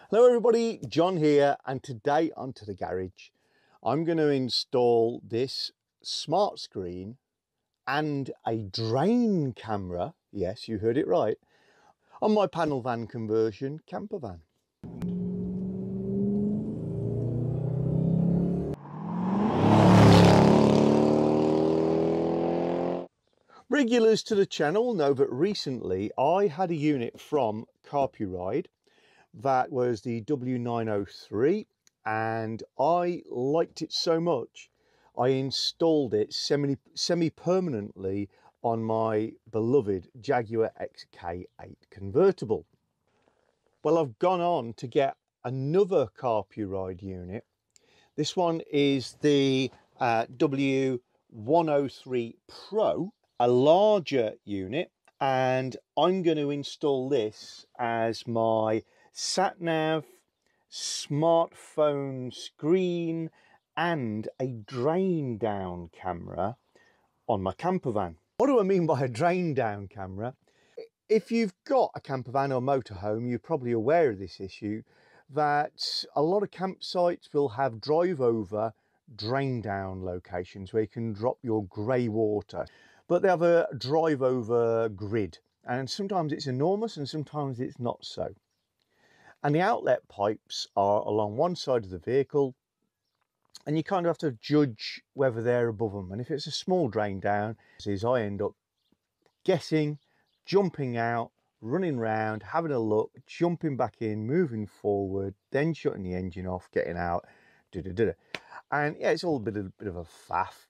Hello everybody, John here, and today onto the garage I'm going to install this smart screen and a drain camera, yes you heard it right, on my panel van conversion camper van. Regulars to the channel know that recently I had a unit from Carpuride that was the W903, and I liked it so much I installed it semi-permanently on my beloved Jaguar XK8 convertible. Well, I've gone on to get another Carpuride unit. This one is the W103 Pro, a larger unit, and I'm going to install this as my sat-nav, smartphone screen and a drain down camera on my camper van. What do I mean by a drain down camera? If you've got a camper van or motorhome, you're probably aware of this issue, that a lot of campsites will have drive over drain down locations where you can drop your grey water, but they have a drive over grid, and sometimes it's enormous and sometimes it's not so. And the outlet pipes are along one side of the vehicle, and you kind of have to judge whether they're above them. And if it's a small drain down, I end up guessing, jumping out, running round, having a look, jumping back in, moving forward, then shutting the engine off, getting out, and yeah, it's all a bit of a faff.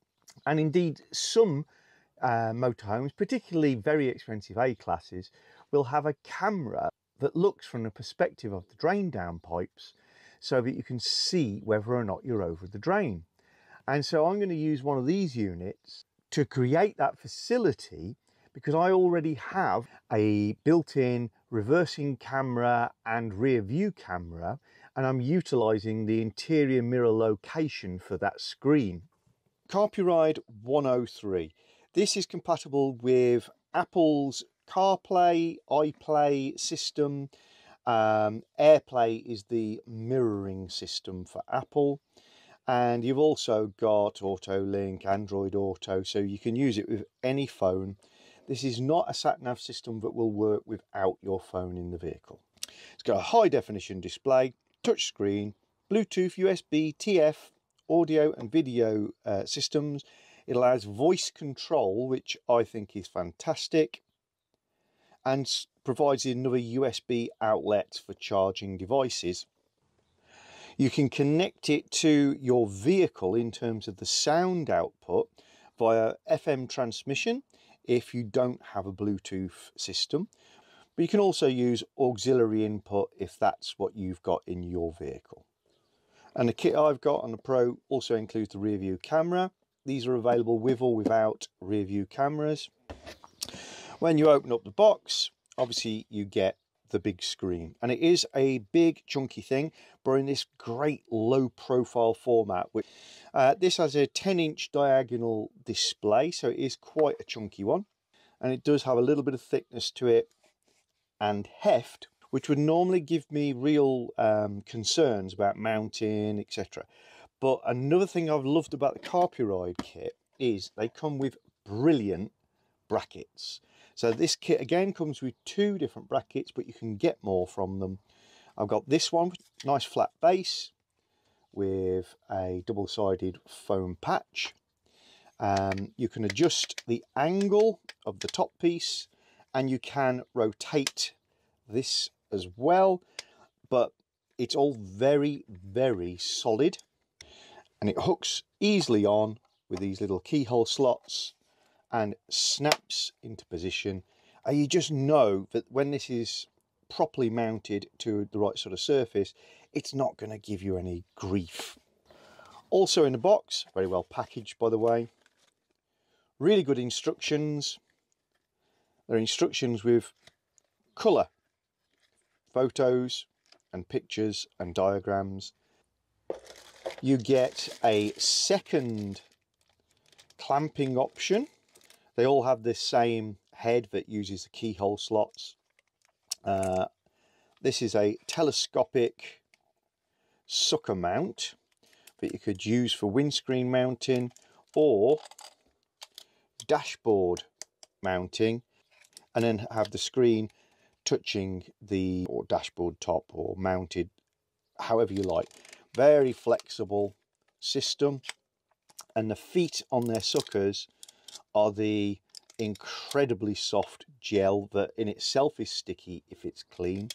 And indeed, some motorhomes, particularly very expensive A classes, will have a camera that looks from the perspective of the drain down pipes so that you can see whether or not you're over the drain. And so I'm going to use one of these units to create that facility, because I already have a built-in reversing camera and rear view camera, and I'm utilizing the interior mirror location for that screen. Carpuride 103. This is compatible with Apple's CarPlay, iPlay system. AirPlay is the mirroring system for Apple, and you've also got AutoLink, Android Auto, so you can use it with any phone. This is not a sat-nav system that will work without your phone in the vehicle. It's got a high definition display, touch screen, Bluetooth, USB, TF, audio and video systems. It allows voice control, which I think is fantastic, and provides another USB outlet for charging devices. You can connect it to your vehicle in terms of the sound output via FM transmission if you don't have a Bluetooth system, but you can also use auxiliary input if that's what you've got in your vehicle. And the kit I've got on the Pro also includes the rear view camera. These are available with or without rear view cameras. When you open up the box, obviously you get the big screen, and it is a big chunky thing, but in this great low profile format. This has a 10-inch diagonal display, so it is quite a chunky one, and it does have a little bit of thickness to it and heft, which would normally give me real concerns about mounting, etc. But another thing I've loved about the Carpuride kit is they come with brilliant brackets. So this kit again comes with two different brackets, but you can get more from them. I've got this one, nice flat base with a double-sided foam patch. You can adjust the angle of the top piece, and you can rotate this as well, but it's all very, very solid, and it hooks easily on with these little keyhole slots and snaps into position. And you just know that when this is properly mounted to the right sort of surface, it's not going to give you any grief. Also in the box, very well packaged by the way, really good instructions. They're instructions with colour photos and pictures and diagrams. You get a second clamping option. They all have this same head that uses the keyhole slots. This is a telescopic sucker mount that you could use for windscreen mounting or dashboard mounting, and then have the screen touching the dashboard top or mounted however you like. Very flexible system, and the feet on their suckers are the incredibly soft gel that in itself is sticky if it's clean,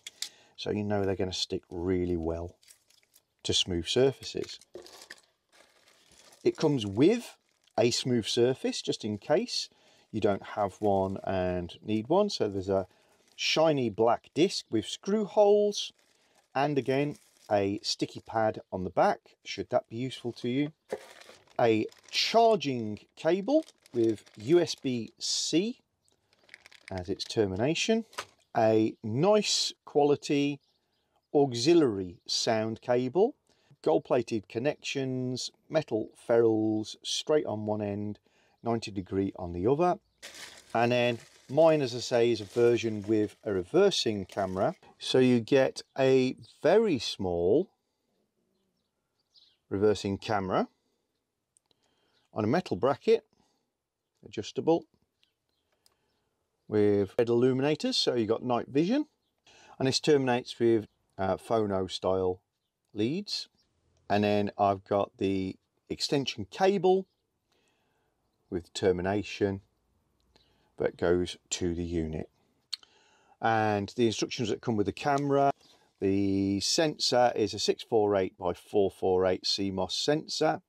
so you know they're going to stick really well to smooth surfaces. It comes with a smooth surface just in case you don't have one and need one. So there's a shiny black disc with screw holes, and again a sticky pad on the back should that be useful to you. A charging cable with USB-C as its termination. A nice quality auxiliary sound cable. Gold-plated connections, metal ferrules straight on one end, 90-degree on the other. And then mine, as I say, is a version with a reversing camera. So you get a very small reversing camera on a metal bracket, adjustable, with red illuminators, so you've got night vision. And this terminates with phono style leads. And then I've got the extension cable with termination that goes to the unit. And the instructions that come with the camera: the sensor is a 648 by 448 CMOS sensor.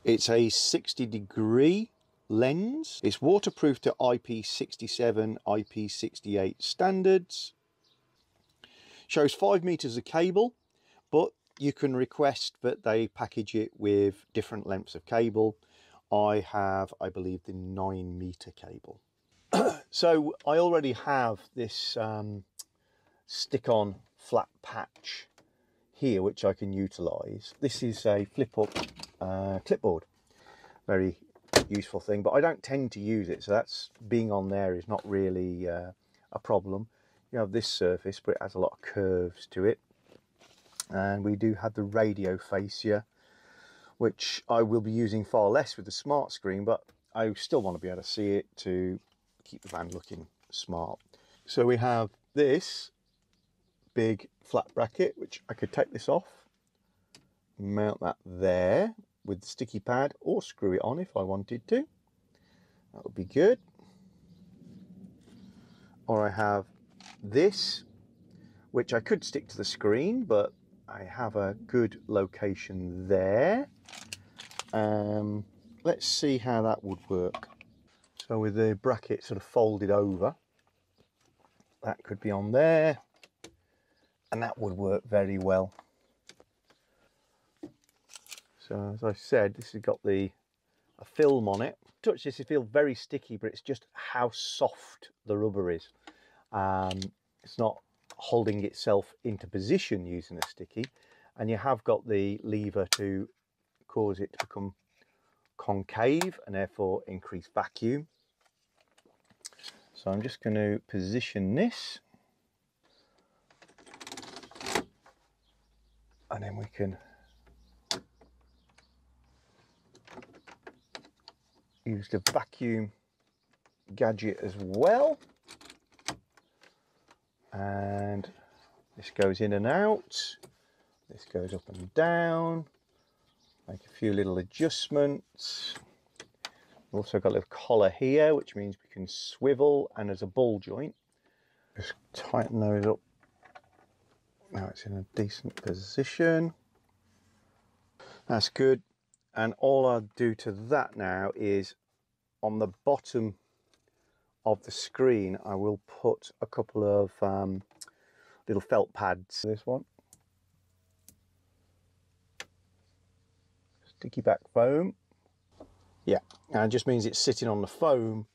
It's a 60-degree lens. It's waterproof to IP67, IP68 standards. Shows 5 meters of cable, but you can request that they package it with different lengths of cable. I have, I believe, the 9-meter cable. So I already have this stick-on flat patch here, which I can utilise. This is a flip-up clipboard. Very useful thing, but I don't tend to use it, so that's being on there is not really a problem. You have this surface, but it has a lot of curves to it. And we do have the radio fascia, which I will be using far less with the smart screen, but I still want to be able to see it to keep the van looking smart. So we have this big flat bracket, which I could take this off, mount that there with the sticky pad, or screw it on if I wanted to. That would be good. Or I have this, which I could stick to the screen, but I have a good location there. Let's see how that would work. So with the bracket sort of folded over, that could be on there, and that would work very well. So as I said, this has got a film on it. Touch this, it feels very sticky, but it's just how soft the rubber is. It's not holding itself into position using a sticky, and you have got the lever to cause it to become concave and therefore increase vacuum. So I'm just going to position this, and then we can use the vacuum gadget as well. And this goes in and out, this goes up and down, make a few little adjustments. We've also got a little collar here, which means we can swivel, and there's a ball joint. Just tighten those up. Now it's in a decent position. That's good. And all I'll do to that now is on the bottom of the screen, I will put a couple of little felt pads. This one. Sticky back foam. Yeah, and it just means it's sitting on the foam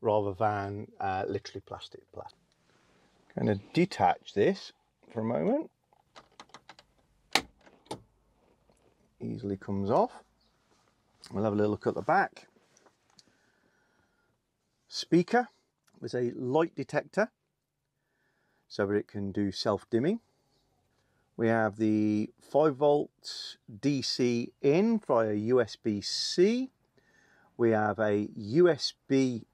rather than literally plastic. Going to detach this for a moment. Easily comes off. We'll have a little look at the back. Speaker with a light detector. so that it can do self-dimming. We have the 5-volt DC in via USB-C. We have a USB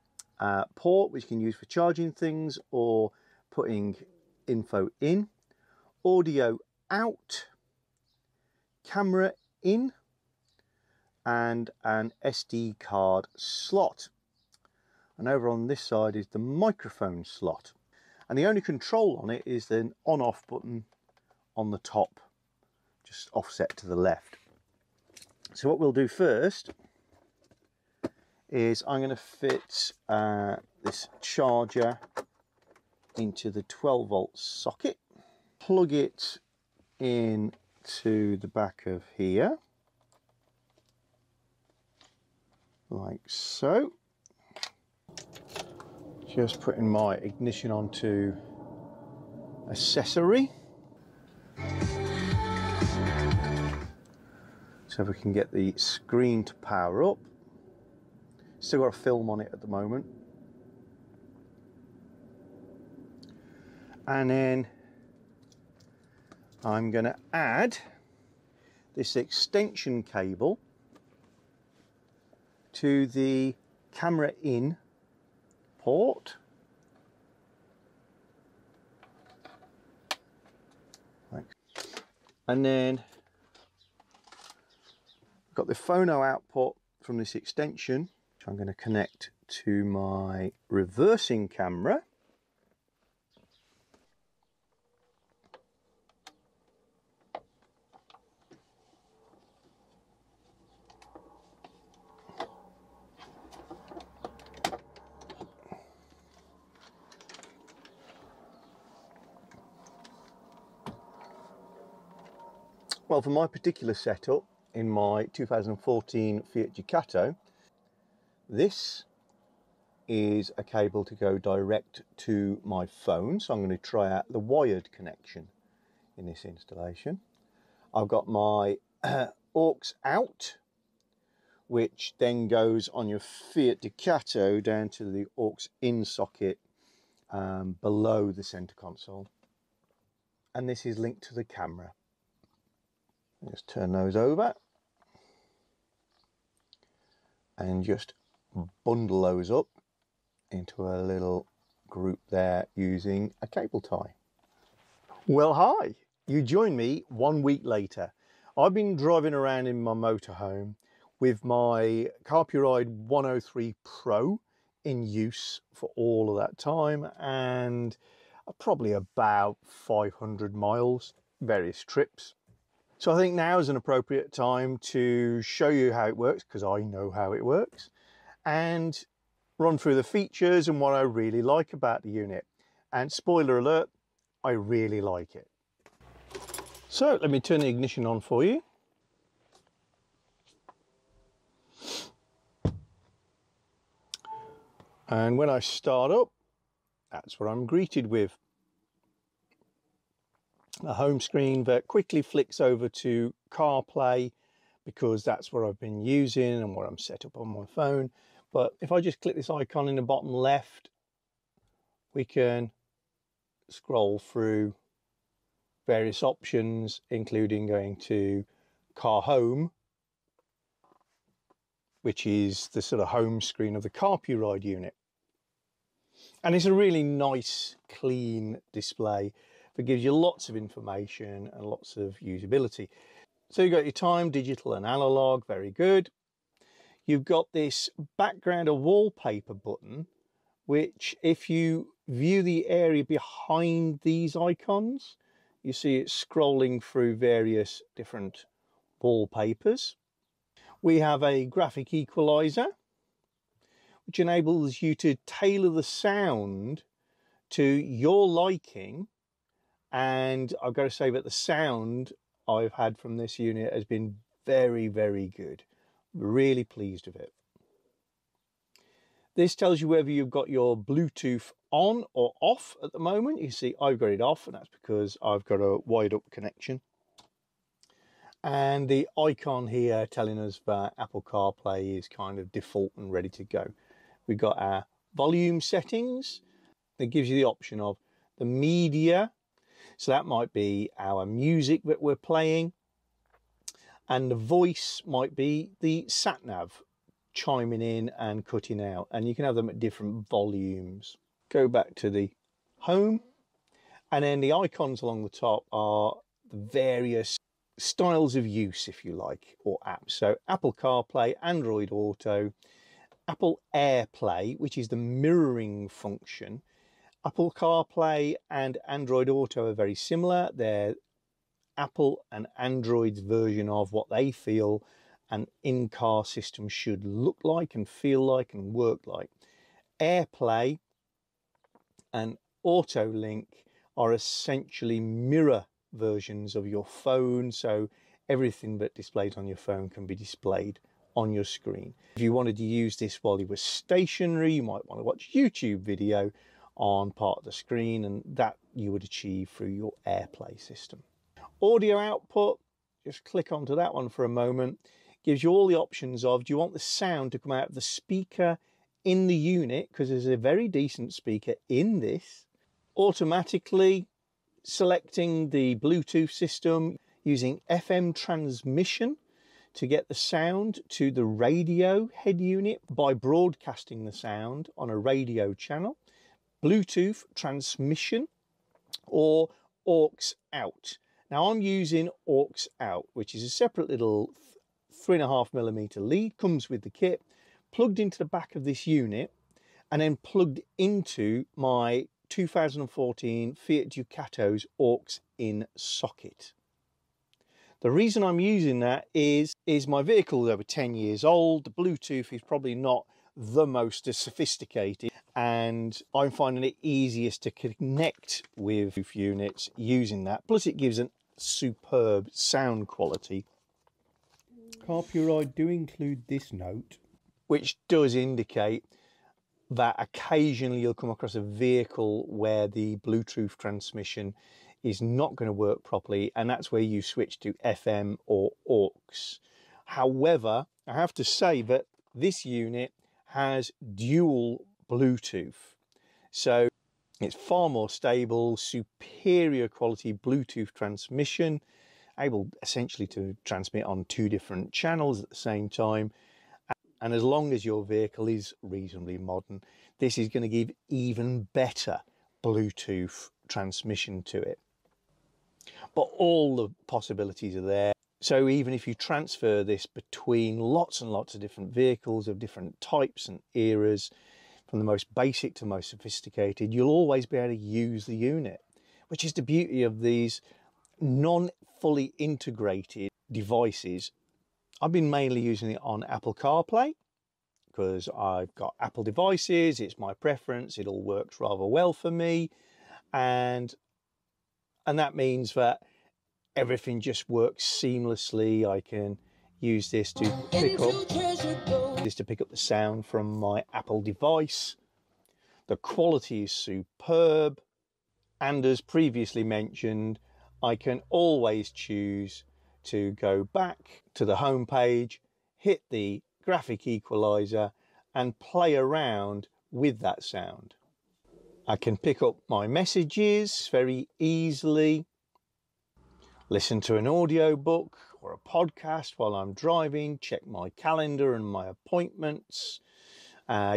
port which you can use for charging things or putting info in. Audio out, camera in, and an SD card slot. And over on this side is the microphone slot. And the only control on it is the on-off button on the top, just offset to the left. So what we'll do first is I'm going to fit this charger into the 12-volt socket, plug it in to the back of here, like so. Just putting my ignition onto accessory, so we can get the screen to power up. Still got a film on it at the moment. And then I'm going to add this extension cable to the camera in port. And then I've got the phono output from this extension, which I'm going to connect to my reversing camera. Well, for my particular setup in my 2014 Fiat Ducato, this is a cable to go direct to my phone. So I'm going to try out the wired connection in this installation. I've got my aux out, which then goes on your Fiat Ducato down to the aux in socket below the center console. And this is linked to the camera. Just turn those over and just bundle those up into a little group there using a cable tie. Well, hi, you join me 1 week later. I've been driving around in my motorhome with my Carpuride 103 Pro in use for all of that time, and probably about 500 miles, various trips. So I think now is an appropriate time to show you how it works, because I know how it works, and run through the features and what I really like about the unit. And spoiler alert, I really like it. So let me turn the ignition on for you. And when I start up, that's what I'm greeted with. A home screen that quickly flicks over to CarPlay, because that's what I've been using and what I'm set up on my phone. But if I just click this icon in the bottom left, we can scroll through various options, including going to Car Home, which is the sort of home screen of the Carpuride unit. And it's a really nice, clean display that gives you lots of information and lots of usability. So you've got your time, digital and analog, very good. You've got this background or wallpaper button, which if you view the area behind these icons, you see it scrolling through various different wallpapers. We have a graphic equalizer, which enables you to tailor the sound to your liking. And I've got to say that the sound I've had from this unit has been very, very good. Really pleased with it. This tells you whether you've got your Bluetooth on or off at the moment. You see I've got it off, and that's because I've got a wired up connection. And the icon here telling us that Apple CarPlay is kind of default and ready to go. We've got our volume settings that gives you the option of the media. So that might be our music that we're playing. And the voice might be the sat-nav chiming in and cutting out. And you can have them at different volumes. Go back to the home. And then the icons along the top are the various styles of use, if you like, or apps. So Apple CarPlay, Android Auto, Apple AirPlay, which is the mirroring function. Apple CarPlay and Android Auto are very similar. They're Apple and Android's version of what they feel an in-car system should look like and feel like and work like. AirPlay and AutoLink are essentially mirror versions of your phone, so everything that displays on your phone can be displayed on your screen. If you wanted to use this while you were stationary, you might want to watch YouTube video on part of the screen, and that you would achieve through your AirPlay system. Audio output, just click onto that one for a moment. Gives you all the options of, do you want the sound to come out of the speaker in the unit, because there's a very decent speaker in this. Automatically selecting the Bluetooth system, using FM transmission to get the sound to the radio head unit by broadcasting the sound on a radio channel, Bluetooth transmission, or aux out. Now I'm using aux out, which is a separate little 3.5mm lead, comes with the kit, plugged into the back of this unit, and then plugged into my 2014 Fiat Ducato's aux in socket. The reason I'm using that is my vehicle is over 10 years old. The Bluetooth is probably not the most sophisticated, and I'm finding it easiest to connect with units using that. Plus it gives a superb sound quality. Carpuride do include this note, which does indicate that occasionally you'll come across a vehicle where the Bluetooth transmission is not going to work properly, and that's where you switch to FM or aux. However, I have to say that this unit has dual Bluetooth, so it's far more stable, superior quality Bluetooth transmission, able essentially to transmit on 2 different channels at the same time. And as long as your vehicle is reasonably modern, this is going to give even better Bluetooth transmission to it. But all the possibilities are there. So even if you transfer this between lots and lots of different vehicles of different types and eras, from the most basic to most sophisticated, you'll always be able to use the unit, which is the beauty of these non-fully integrated devices. I've been mainly using it on Apple CarPlay because I've got Apple devices, it's my preference, it all works rather well for me, and that means that everything just works seamlessly. I can use this to pick up the sound from my Apple device. The quality is superb, and as previously mentioned, I can always choose to go back to the home page, hit the graphic equalizer and play around with that sound. I can pick up my messages very easily, listen to an audio book or a podcast while I'm driving, check my calendar and my appointments,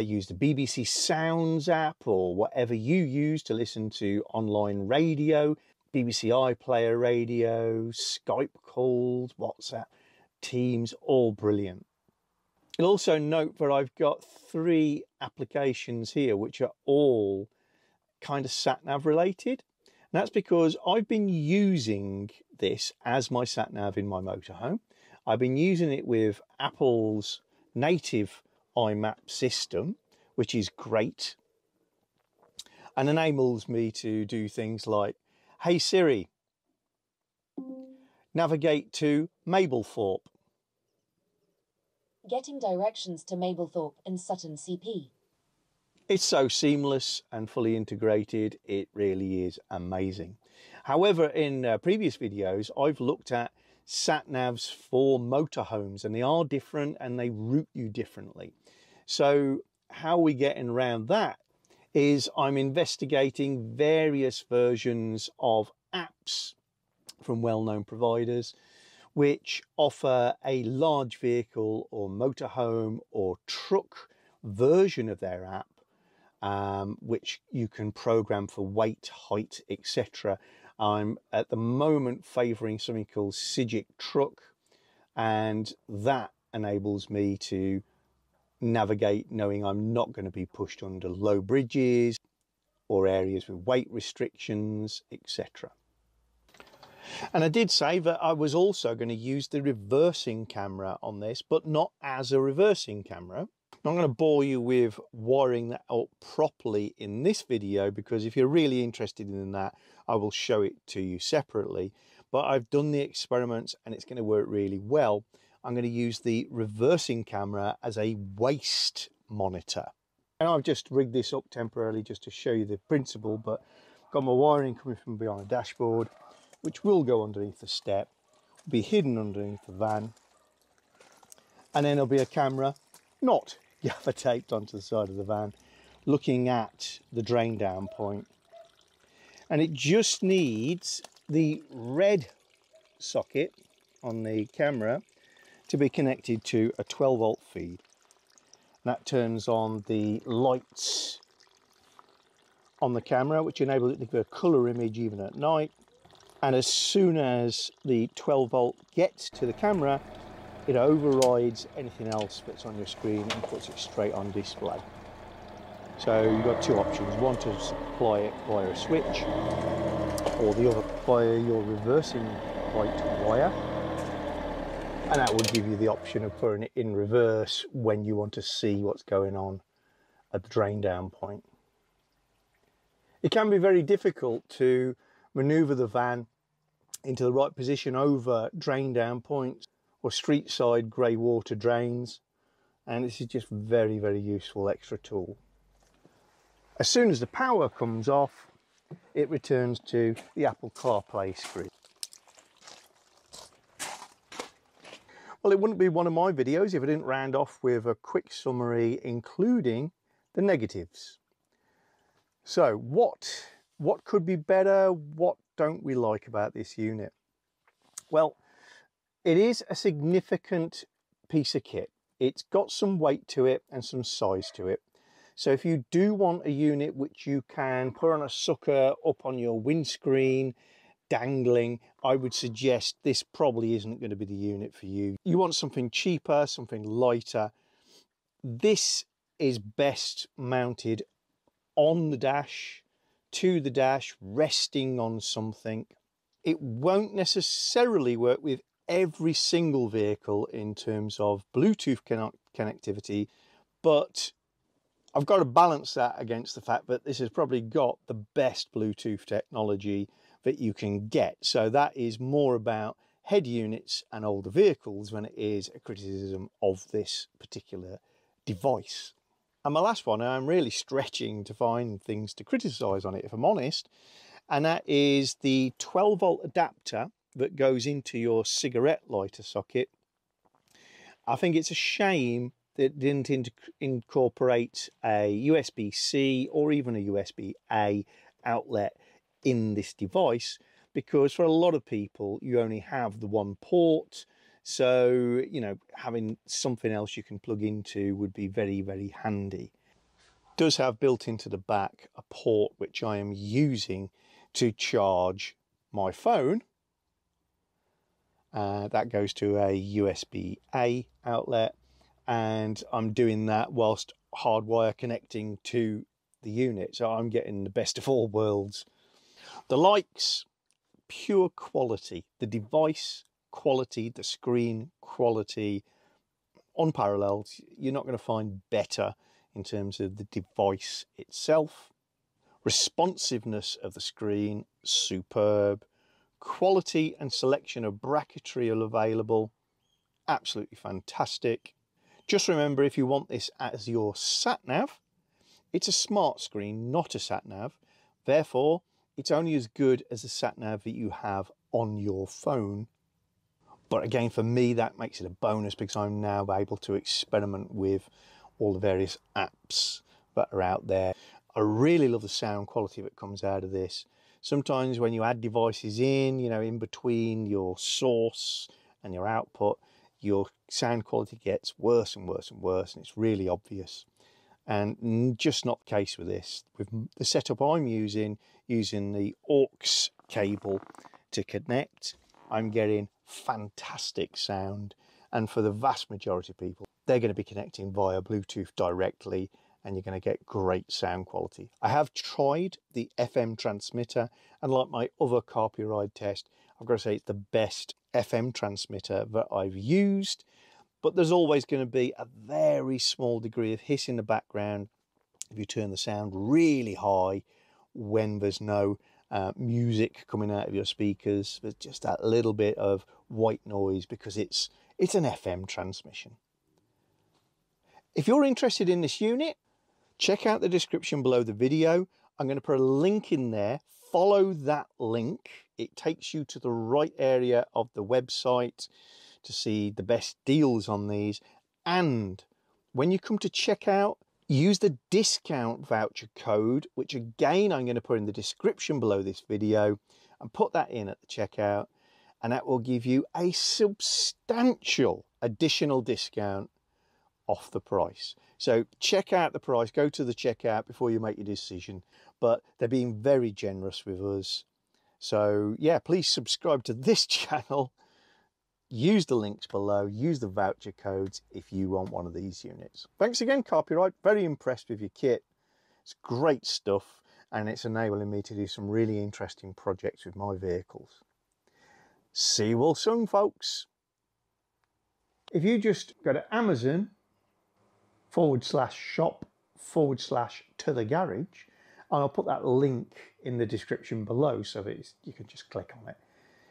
use the BBC Sounds app or whatever you use to listen to online radio, BBC iPlayer radio, Skype calls, WhatsApp, Teams, all brilliant. You'll also note that I've got 3 applications here which are all kind of sat-nav related. And that's because I've been using this as my sat-nav in my motorhome. I've been using it with Apple's native iMap system, which is great, and enables me to do things like, hey Siri, navigate to Mablethorpe. Getting directions to Mablethorpe in Sutton CP. It's so seamless and fully integrated, it really is amazing. However, in previous videos, I've looked at sat-navs for motorhomes, and they are different and they route you differently. So how are we getting around that? is I'm investigating various versions of apps from well-known providers which offer a large vehicle or motorhome or truck version of their app, which you can program for weight, height, etc. I'm at the moment favouring something called Sigic Truck, and that enables me to navigate knowing I'm not going to be pushed under low bridges or areas with weight restrictions, etc. And I did say that I was also going to use the reversing camera on this, but not as a reversing camera. I'm going to bore you with wiring that up properly in this video, because if you're really interested in that, I will show it to you separately. But I've done the experiments and it's going to work really well. I'm going to use the reversing camera as a waist monitor. And I've just rigged this up temporarily just to show you the principle, but got my wiring coming from behind the dashboard, which will go underneath the step, be hidden underneath the van, and then there'll be a camera, not gaffer taped onto the side of the van, looking at the drain down point. And it just needs the red socket on the camera to be connected to a 12-volt feed. And that turns on the lights on the camera, which enable it to give a colour image even at night. And as soon as the 12-volt gets to the camera, it overrides anything else that's on your screen and puts it straight on display. So you've got two options: one to supply it via a switch, or the other via your reversing plate wire, and that will give you the option of putting it in reverse when you want to see what's going on at the drain down point. It can be very difficult to maneuver the van into the right position over drain down points or street side grey water drains, and this is just very, very useful extra tool. As soon as the power comes off, it returns to the Apple CarPlay screen. Well, it wouldn't be one of my videos if I didn't round off with a quick summary including the negatives. So what could be better? What don't we like about this unit? Well, it is a significant piece of kit. It's got some weight to it and some size to it. So if you do want a unit which you can put on a sucker up on your windscreen, dangling, I would suggest this probably isn't going to be the unit for you. You want something cheaper, something lighter. This is best mounted on the dash, to the dash, resting on something. It won't necessarily work with every single vehicle in terms of Bluetooth connectivity, but I've got to balance that against the fact that this has probably got the best Bluetooth technology that you can get. So that is more about head units and older vehicles than it is a criticism of this particular device. And my last one, I'm really stretching to find things to criticise on it, if I'm honest, and that is the 12-volt adapter that goes into your cigarette lighter socket. I think it's a shame that it didn't incorporate a USB-C or even a USB-A outlet in this device, because for a lot of people you only have the one port, so you know, having something else you can plug into would be very, very handy. It does have built into the back a port which I am using to charge my phone. That goes to a USB-A outlet, and I'm doing that whilst hardwire connecting to the unit, so I'm getting the best of all worlds. The likes, pure quality, the device quality, the screen quality, unparalleled. You're not going to find better in terms of the device itself. Responsiveness of the screen, superb. Quality and selection of bracketry are available, absolutely fantastic. Just remember, if you want this as your sat-nav, it's a smart screen, not a sat-nav. Therefore, it's only as good as the sat-nav that you have on your phone. But again, for me, that makes it a bonus because I'm now able to experiment with all the various apps that are out there. I really love the sound quality that comes out of this. Sometimes when you add devices in, you know, in between your source and your output, your sound quality gets worse and worse and worse, and it's really obvious. And just not the case with this. With the setup I'm using the aux cable to connect, I'm getting fantastic sound. And for the vast majority of people, they're going to be connecting via Bluetooth directly, and you're going to get great sound quality. I have tried the FM transmitter, and like my other Carpuride test, I've got to say it's the best FM transmitter that I've used, but there's always going to be a very small degree of hiss in the background if you turn the sound really high when there's no music coming out of your speakers. There's just that little bit of white noise because it's an FM transmission. If you're interested in this unit, check out the description below the video. I'm going to put a link in there. Follow that link. It takes you to the right area of the website to see the best deals on these. And when you come to check out, use the discount voucher code, which again I'm going to put in the description below this video, and put that in at the checkout, and that will give you a substantial additional discount off the price. So check out the price, go to the checkout before you make your decision, but they're being very generous with us. So yeah, please subscribe to this channel, use the links below, use the voucher codes if you want one of these units. Thanks again, Carpuride. Very impressed with your kit. It's great stuff, and it's enabling me to do some really interesting projects with my vehicles. See you all soon, folks. If you just go to Amazon/shop/to the garage, and I'll put that link in the description below so that you can just click on it.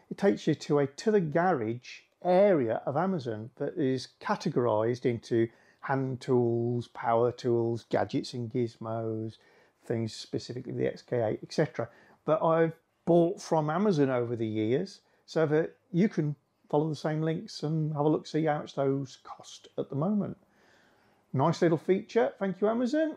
It takes you to the garage area of Amazon that is categorized into hand tools, power tools, gadgets and gizmos, things specifically the XK8, etc. that I've bought from Amazon over the years, so that you can follow the same links and have a look, see how much those cost at the moment. Nice little feature. Thank you, Amazon.